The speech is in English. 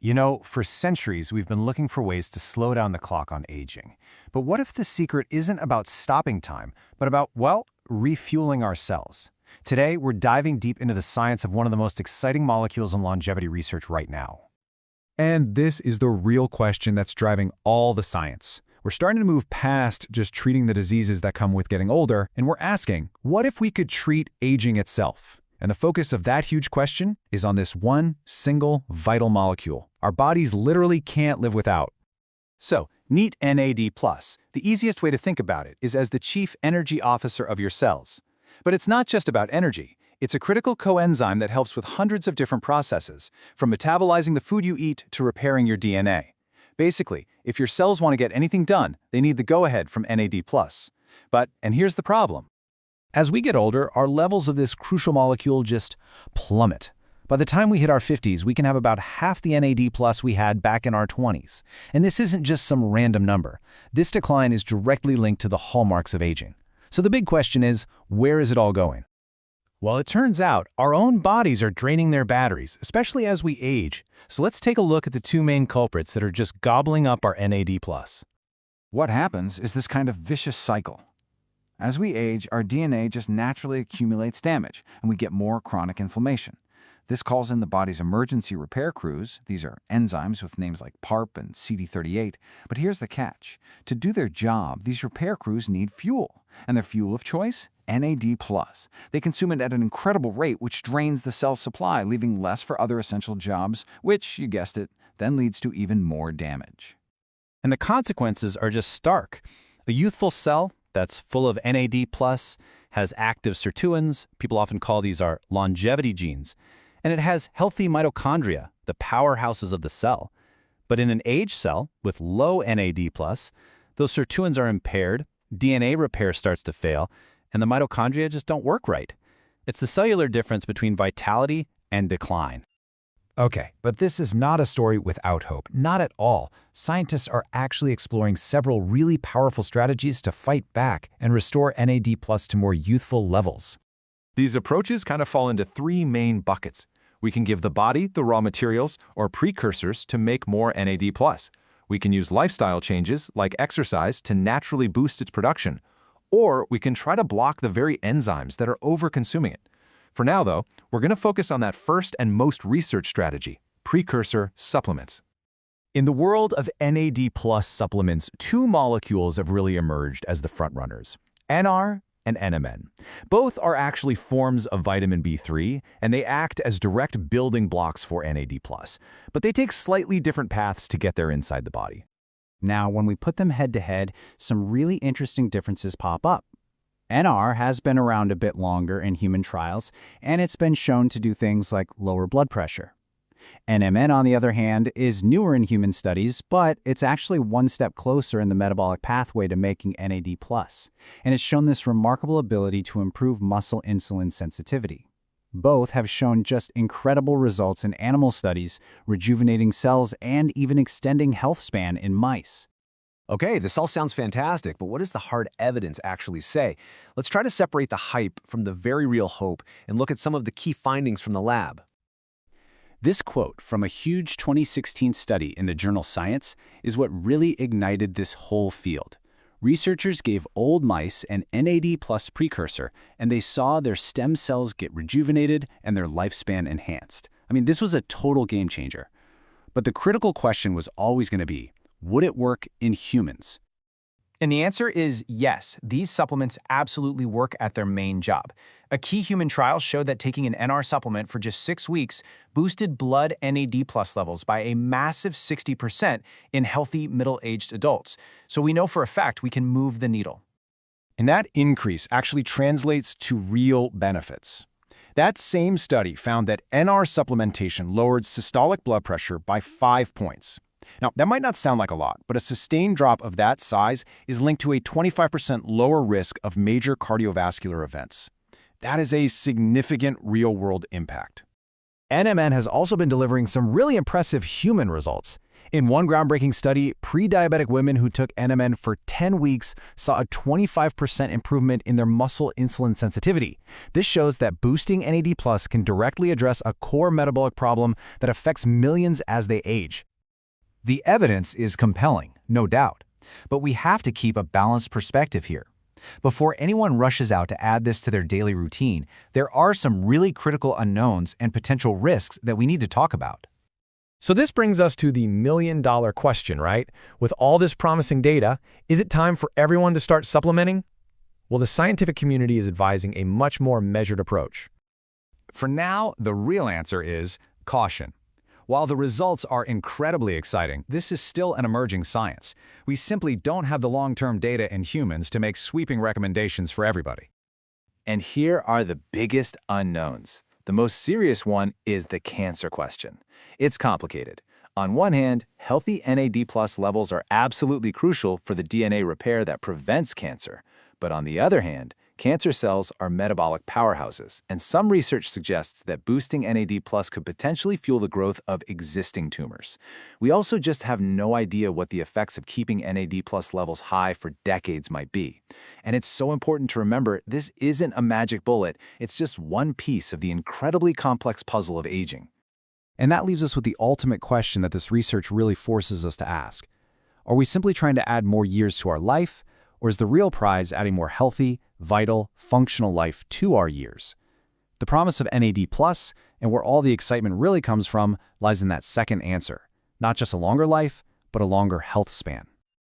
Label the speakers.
Speaker 1: You know, for centuries, we've been looking for ways to slow down the clock on aging. But what if the secret isn't about stopping time, but about, well, refueling our cells? Today, we're diving deep into the science of one of the most exciting molecules in longevity research right now.
Speaker 2: And this is the real question that's driving all the science. We're starting to move past just treating the diseases that come with getting older, and we're asking, what if we could treat aging itself? And the focus of that huge question is on this one single vital molecule our bodies literally can't live without.
Speaker 1: So, meet NAD+. The easiest way to think about it is as the chief energy officer of your cells. But it's not just about energy. It's a critical coenzyme that helps with hundreds of different processes, from metabolizing the food you eat to repairing your DNA. Basically, if your cells want to get anything done, they need the go-ahead from NAD+. But, and here's the problem.
Speaker 2: As we get older, our levels of this crucial molecule just plummet. By the time we hit our 50s, we can have about half the NAD+ we had back in our 20s. And this isn't just some random number. This decline is directly linked to the hallmarks of aging. So the big question is, where is it all going?
Speaker 1: Well, it turns out our own bodies are draining their batteries, especially as we age. So let's take a look at the two main culprits that are just gobbling up our NAD+.
Speaker 3: What happens is this kind of vicious cycle. As we age, our DNA just naturally accumulates damage, and we get more chronic inflammation. This calls in the body's emergency repair crews. These are enzymes with names like PARP and CD38. But here's the catch. To do their job, these repair crews need fuel. And their fuel of choice? NAD+. They consume it at an incredible rate, which drains the cell supply, leaving less for other essential jobs, which, you guessed it, then leads to even more damage.
Speaker 1: And the consequences are just stark. A youthful cell that's full of NAD+, has active sirtuins. People often call these our longevity genes. And it has healthy mitochondria, the powerhouses of the cell. But in an aged cell with low NAD+, those sirtuins are impaired, DNA repair starts to fail, and the mitochondria just don't work right. It's the cellular difference between vitality and decline.
Speaker 2: Okay, but this is not a story without hope. Not at all. Scientists are actually exploring several really powerful strategies to fight back and restore NAD+ to more youthful levels.
Speaker 4: These approaches kind of fall into three main buckets. We can give the body the raw materials or precursors to make more NAD+. We can use lifestyle changes like exercise to naturally boost its production. Or we can try to block the very enzymes that are over-consuming it. For now, though, we're going to focus on that first and most researched strategy, precursor supplements.
Speaker 1: In the world of NAD+ supplements, two molecules have really emerged as the frontrunners, NR and NMN. Both are actually forms of vitamin B3, and they act as direct building blocks for NAD+. But they take slightly different paths to get there inside the body.
Speaker 5: Now, when we put them head-to-head, some really interesting differences pop up. NR has been around a bit longer in human trials, and it's been shown to do things like lower blood pressure. NMN, on the other hand, is newer in human studies, but it's actually one step closer in the metabolic pathway to making NAD+, and it's shown this remarkable ability to improve muscle insulin sensitivity. Both have shown just incredible results in animal studies, rejuvenating cells and even extending health span in mice.
Speaker 6: Okay, this all sounds fantastic, but what does the hard evidence actually say? Let's try to separate the hype from the very real hope and look at some of the key findings from the lab.
Speaker 1: This quote from a huge 2016 study in the journal Science is what really ignited this whole field. Researchers gave old mice an NAD+ precursor, and they saw their stem cells get rejuvenated and their lifespan enhanced. I mean, this was a total game changer. But the critical question was always going to be, would it work in humans?
Speaker 7: And the answer is yes, these supplements absolutely work at their main job. A key human trial showed that taking an NR supplement for just 6 weeks boosted blood NAD+ levels by a massive 60% in healthy middle-aged adults. So we know for a fact we can move the needle.
Speaker 1: And that increase actually translates to real benefits. That same study found that NR supplementation lowered systolic blood pressure by 5 points. Now, that might not sound like a lot, but a sustained drop of that size is linked to a 25% lower risk of major cardiovascular events. That is a significant real-world impact.
Speaker 8: NMN has also been delivering some really impressive human results.
Speaker 2: In one groundbreaking study, pre-diabetic women who took NMN for 10 weeks saw a 25% improvement in their muscle insulin sensitivity. This shows that boosting NAD+ can directly address a core metabolic problem that affects millions as they age.
Speaker 5: The evidence is compelling, no doubt, but we have to keep a balanced perspective here. Before anyone rushes out to add this to their daily routine, there are some really critical unknowns and potential risks that we need to talk about.
Speaker 8: So this brings us to the million-dollar question, right? With all this promising data, is it time for everyone to start supplementing? Well, the scientific community is advising a much more measured approach.
Speaker 2: For now, the real answer is caution. While the results are incredibly exciting, this is still an emerging science. We simply don't have the long-term data in humans to make sweeping recommendations for everybody.
Speaker 1: And here are the biggest unknowns. The most serious one is the cancer question. It's complicated. On one hand, healthy NAD+ levels are absolutely crucial for the DNA repair that prevents cancer. But on the other hand, cancer cells are metabolic powerhouses, and some research suggests that boosting NAD+ could potentially fuel the growth of existing tumors. We also just have no idea what the effects of keeping NAD+ levels high for decades might be. And it's so important to remember this isn't a magic bullet, it's just one piece of the incredibly complex puzzle of aging.
Speaker 2: And that leaves us with the ultimate question that this research really forces us to ask. Are we simply trying to add more years to our life, or is the real prize adding more healthy, vital, functional life to our years? The promise of NAD+, and where all the excitement really comes from, lies in that second answer. Not just a longer life, but a longer health span.